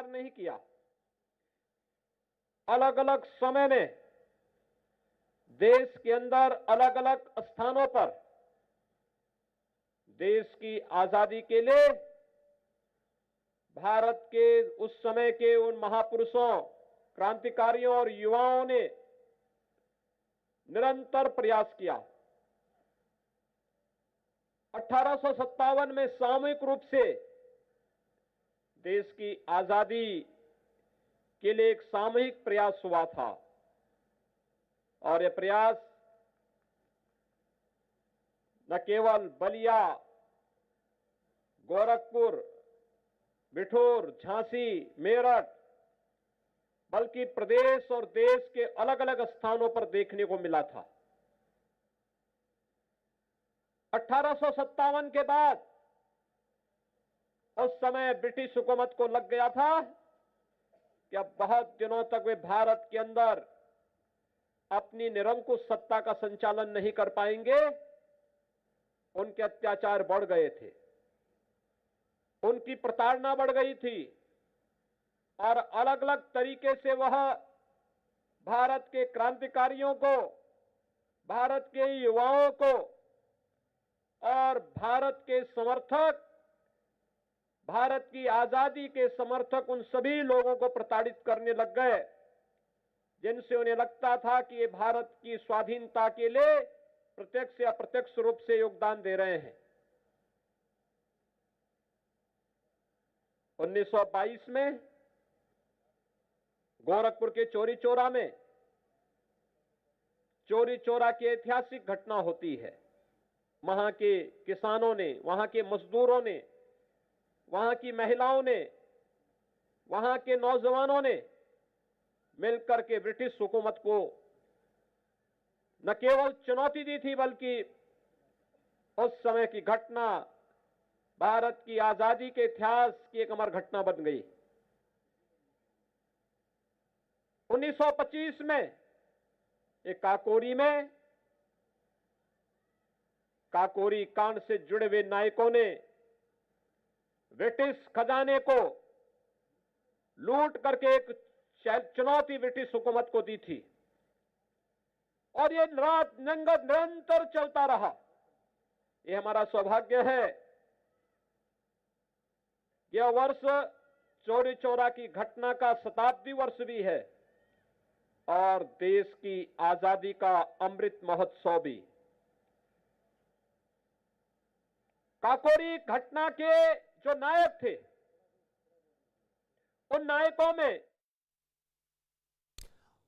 स्वीकार नहीं किया। अलग अलग समय में देश के अंदर अलग अलग स्थानों पर देश की आजादी के लिए भारत के उस समय के उन महापुरुषों, क्रांतिकारियों और युवाओं ने निरंतर प्रयास किया। 1857 में सामूहिक रूप से देश की आजादी के लिए एक सामूहिक प्रयास हुआ था और यह प्रयास न केवल बलिया, गोरखपुर, बिठूर, झांसी, मेरठ, बल्कि प्रदेश और देश के अलग अलग स्थानों पर देखने को मिला था। 1857 के बाद उस समय ब्रिटिश हुकूमत को लग गया था कि अब बहुत दिनों तक वे भारत के अंदर अपनी निरंकुश सत्ता का संचालन नहीं कर पाएंगे। उनके अत्याचार बढ़ गए थे, उनकी प्रताड़ना बढ़ गई थी और अलग अलग तरीके से वह भारत के क्रांतिकारियों को, भारत के युवाओं को और भारत के समर्थक, भारत की आजादी के समर्थक उन सभी लोगों को प्रताड़ित करने लग गए जिनसे उन्हें लगता था कि ये भारत की स्वाधीनता के लिए प्रत्यक्ष या अप्रत्यक्ष रूप से योगदान दे रहे हैं। 1922 में गोरखपुर के चौरी चौरा में चौरी चौरा की ऐतिहासिक घटना होती है। वहां के किसानों ने, वहां के मजदूरों ने, वहां की महिलाओं ने, वहां के नौजवानों ने मिलकर के ब्रिटिश हुकूमत को न केवल चुनौती दी थी बल्कि उस समय की घटना भारत की आजादी के इतिहास की एक अमर घटना बन गई। 1925 में एक काकोरी कांड से जुड़े हुए नायकों ने ब्रिटिश खजाने को लूट करके एक चुनौती ब्रिटिश हुकूमत को दी थी और ये निरंतर चलता रहा। ये हमारा सौभाग्य है। यह वर्ष चौरी चौरा की घटना का शताब्दी वर्ष भी है और देश की आजादी का अमृत महोत्सव भी। काकोरी घटना के जो नायक थे, उन नायकों में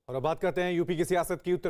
और अब बात करते हैं यूपी की सियासत की। उत्तर